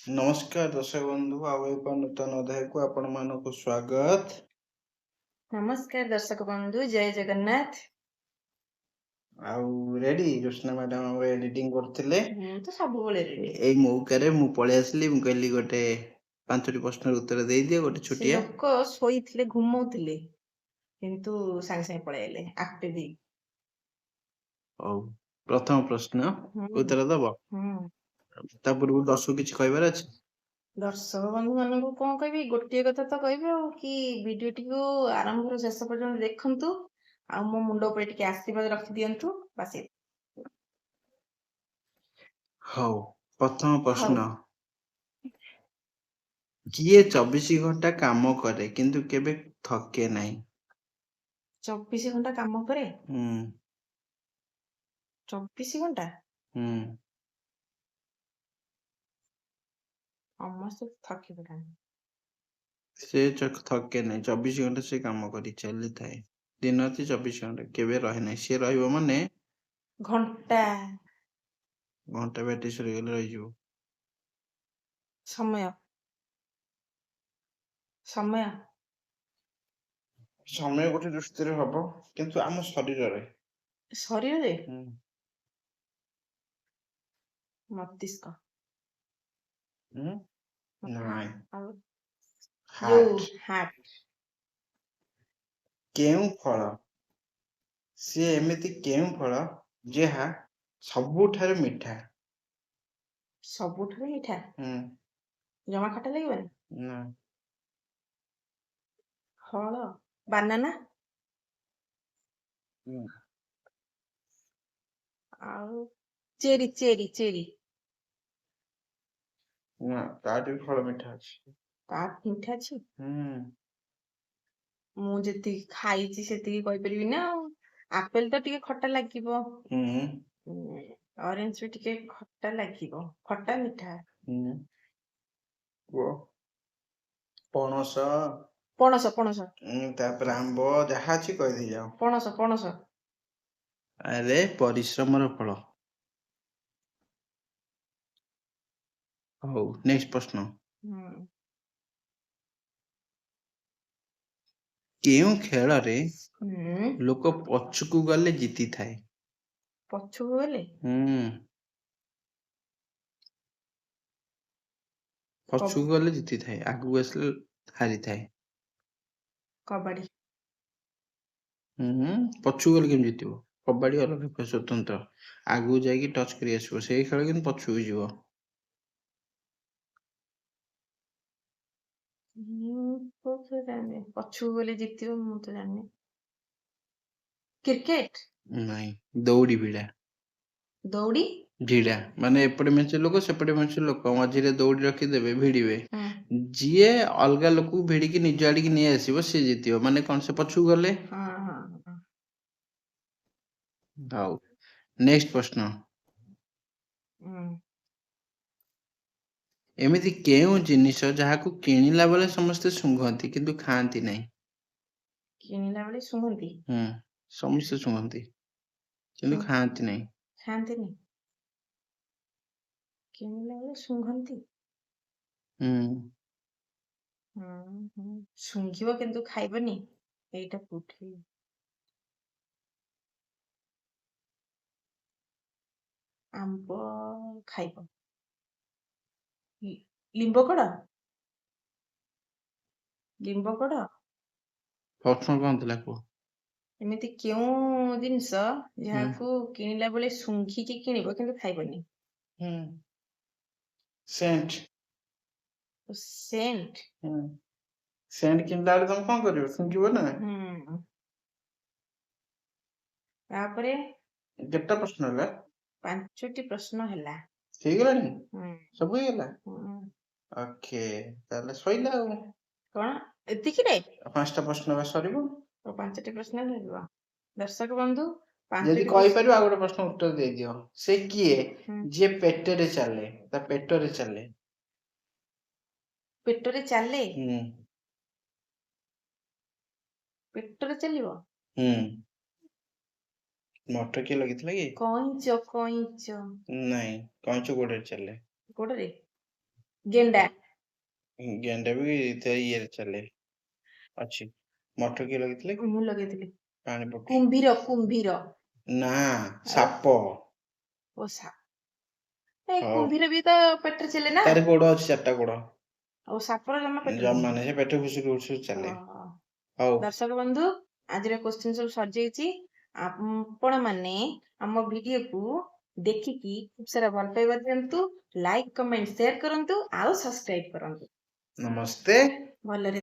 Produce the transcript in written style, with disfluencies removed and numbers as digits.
ନମସ୍କାର ଦର୍ଶକ ବନ୍ଧୁ, ଆଉ ଏକ ନୂତନ ଅଧ୍ୟାୟକୁ ଆପଣ ମାନଙ୍କୁ ସ୍ୱାଗତ। ନମସ୍କାର ଦର୍ଶକ ବନ୍ଧୁ, ଜୟ ଜଗନ୍ନାଥ। ଆଉ ରେଡି ଜ୍ୟୋତ୍ସ୍ନା ମ୍ୟାଡାମ ଆମର ଏଡିଟିଂ କରୁଥିଲେ। ମୁଁ ତ ସବୁବେଳେ ରେଡି। ଏଇ ମୌକାରେ ମୁଁ ପଳେଇ ଆସିଲି। ମୁଁ କହିଲି ଗୋଟେ 5ଟି ପ୍ରଶ୍ନର ଉତ୍ତର ଦେଇଦିଅ, ଗୋଟେ ସେ ଛୋଟିଆ। ଲୋକ ଶୋଇଥିଲେ, ଘୁମଉଥିଲେ, କିନ୍ତୁ ସାଙ୍ଗେ ସାଙ୍ଗେ ପଳେଇ ଆଇଲେ ଆକ୍ଟିଭ ହେଇକି। ହଉ, ପ୍ରଥମ ପ୍ରଶ୍ନ ଉତ୍ତର ଦବ। ତା ପୂର୍ବରୁ ଦର୍ଶକ କିଛି କହିବାର ଅଛି? ଦର୍ଶକ ବନ୍ଧୁ ମାନଙ୍କୁ କଣ କହିବି, ଗୋଟିଏ କଥା ତ କହିବି ଆଉ କି ଭିଡିଓଟିକୁ ଆରମ୍ଭରୁ ଶେଷ ପର୍ଯ୍ୟନ୍ତ ଦେଖନ୍ତୁ, ଆଉ ମୋ ମୁଣ୍ଡ ଉପରେ ଟିକେ ଆଶୀର୍ବାଦ ରଖିଦିଅନ୍ତୁ। ବାସ୍ ହଉ, ପ୍ରଥମ ହଉ। ପ୍ରଶ୍ନ, କିଏ 24 ଘଣ୍ଟା କାମ କରେ କିନ୍ତୁ କେବେ ଥକେ ନାହିଁ? 24 ଘଣ୍ଟା କାମ କରେ? 24 ଘଣ୍ଟା? ସମସ୍ତେ ଥକି ପକାନ୍ତି। ସେ ଥକେ ନାହିଁ, 24 ଘଣ୍ଟା ସେ କାମ କରି ଚାଲିଥାଏ। ଦିନ ରାତି 24 ଘଣ୍ଟା, କେବେ ରହେ ନାହିଁ। ସିଏ ରହିବ ମାନେ ଘଣ୍ଟା ବ୍ୟାଟେରୀ ସରିଗଲେ ରହିଯିବ। ସମୟ ଗୋଟେ ଦୃଷ୍ଟିରେ ହବ, କିନ୍ତୁ ଆମ ଶରୀରରେ ମସ୍ତିଷ୍କ ନାଇଁ, ଆଉ ହାର୍ଟ। କେଉଁ ଫଳ, ସିଏ ଏମିତି କେଉଁ ଫଳ ଯାହା ସବୁଠାରୁ ମିଠା? ସବୁଠାରୁ ମିଠା? ଜମା ଖଟା ଲାଗିବନି? ନା। ଫଳ ବାନାନା? ଆଉ ଚେରି? ନା, ତାଠୁ ବି ଫଳ ମିଠା ଅଛି। ତାଠୁ ମିଠା ଅଛି? ମୁଁ ଯେତିକି ଖାଇଛି ସେତିକି କହିପାରିବି ନା। ଆଉ ଆପେଲ ତ ଟିକେ ଖଟା ଲାଗିବ, ଅରେଞ୍ଜ ବି ଟିକେ ଖଟା ଲାଗିବ, ଖଟା ମିଠା। ପଣସ ତାପରେ ଆମ୍ବ, ଯାହା ଅଛି କହିଦେଇଯାଅ। ପଣସ ଆରେ ପରିଶ୍ରମର ଫଳ। ହଉ, ନେକ୍ସଟ ପ୍ରଶ୍ନ, କେଉଁ ଖେଳରେ ଲୋକ ପଛକୁ ଗଲେ ଜିତିଥାଏ? ପଛକୁ ଗଲେ? ପଛକୁ ଗଲେ ଜିତିଥାଏ, ଆଗକୁ ଆସିଲେ ହାରିଥାଏ। କବାଡି। ପଛକୁ ଗଲେ କେମିତି ଜିତିବ? କବାଡି ଅଲଗା, ସ୍ୱତନ୍ତ୍ର। ଆଗକୁ ଯାଇକି ଟଚ୍ କରି ଆସିବ, ସେଇ ଖେଳ କିନ୍ତୁ ପଛକୁ ଯିବ। ପଛକୁ ଗଲେ ଜିତିବ, ମୁଁ ତ ଜାଣିନି। କ୍ରିକେଟ? ନାଇଁ, ଦୌଡ଼ି ଭିଡା। ଦୌଡ଼ି ଭିଡା ମାନେ ଏପଟେ ମେଞ୍ଚେ ଲୋକ, ସେପଟେ ମେଞ୍ଚେ ଲୋକ, ମଝିରେ ଦୌଡ଼ି ରଖିଦେବେ, ଭିଡିବେ। ଯିଏ ଅଲଗା ଲୋକକୁ ଭିଡିକି ନିଜ ଆଡିକି ନେଇ ଆସିବ ସିଏ ଜିତିବ। ମାନେ କଣ, ସେ ପଛକୁ ଗଲେ। ହଉ, ନେକ୍ସଟ ପ୍ରଶ୍ନ, ଏମିତି କେଉଁ ଜିନିଷ ଯାହାକୁ କିଣିଲା ବେଳେ ସମସ୍ତେ ଶୁଙ୍ଘନ୍ତି କିନ୍ତୁ ଖାଆନ୍ତି ନାହିଁ? କିଣିଲା ବେଳେ ଶୁଙ୍ଘନ୍ତି? ସମସ୍ତେ ଶୁଙ୍ଘନ୍ତି କିନ୍ତୁ ଖାଆନ୍ତି ନାହିଁ। ଖାଆନ୍ତିନି? କିଣିଲା ବେଳେ ଶୁଙ୍ଘନ୍ତି? ଶୁଙ୍ଘିବ କିନ୍ତୁ ଖାଇବନି, ଏଇଟା କୋଉଠି? ଆମ୍ବ ଖାଇବ, ଲିମ୍ବ କଢ? ପ୍ରଶ୍ନ କଣ ଥିଲା କୁହ? ଏମିତି କେଉଁ ଜିନିଷ ଯାହାକୁ କିଣିଲା ବେଳେ ଶୁଙ୍ଘିକି କିଣିବ କିନ୍ତୁ ଖାଇବନି? ସେଣ୍ଟ। ସେଣ୍ଟ? ସେଣ୍ଟ କିଣିଲା ବେଳେ ତମେ କଣ କରିବ? ଶୁଙ୍ଘିବ ନା। ତାପରେ କେତେଟା ପ୍ରଶ୍ନ ହେଲା? 5ଟି ପ୍ରଶ୍ନ ହେଲା। ହେଇଗଲାଣି? ସବୁ ହେଇଗଲା? ଓକେ, ତାହେଲେ ସଇଲା ଆଉ। କଣ ଏତିକିରେ 5ଟା ପ୍ରଶ୍ନ ସରିବ। 5ଟି ପ୍ରଶ୍ନ ରହିବ। ଦର୍ଶକ ବନ୍ଧୁ, ଯଦି କହିପାରିବ ଆଉ ଗୋଟେ ପ୍ରଶ୍ନ ଉତ୍ତର ଦେଇଦିଅ। ସେ କିଏ ଯିଏ ପେଟରେ ଚାଲେ? ତା ପେଟରେ ଚାଲେ। ପେଟରେ ଚାଲେ? ପେଟରେ ଚାଲିବ? ମଟର କିଏ ଲଗେଇଥିଲା କି? କଇଁଚ। ନାଇଁ, କଇଁଚ ଗୋଡରେ ଚାଲେ। ଗୋଡରେ? ଗେଣ୍ଡା ଗେଣ୍ଡା ବି ଇଏରେ ଚାଲେ ଅଛି। ମଟର କିଏ ଲଗେଇଥିଲେ? ମୁଁ ଲଗେଇଥିଲି। ପାଣି ପକେଇ କୁମ୍ଭୀର କୁମ୍ଭୀର ନା ସାପ। ଓ ଏ ହଉ କୁମ୍ଭୀର ବି ତ ପେଟରେ ଚାଲେ ନା। ତାର ଗୋଡ ଅଛି 4ଟା ଗୋଡ। ଆଉ ସାପର ଜମା ପେଟରେ ଜମା ନାହିଁ। ନାହିଁ, ସେ ପେଟ ଘୁଷୁରି ଘୁଷୁରି ଚାଲେ। ଓହୋ। ହଉ ଦର୍ଶକ ବନ୍ଧୁ, ଆଜିର କୋଶ୍ଚିନ୍ ସବୁ ସରିଯାଇଛି। ଆପଣ ମାନେ ଆମ ଭିଡିଓକୁ ଦେଖିକି ଖୁବ ସାରା ଭଲ ପାଇବା ଦିଅନ୍ତୁ, ଲାଇକ୍ କମେଣ୍ଟ ସେୟାର କରନ୍ତୁ ଆଉ ସବସ୍କ୍ରାଇବ କରନ୍ତୁ। ନମସ୍ତେ। ଭଲରେ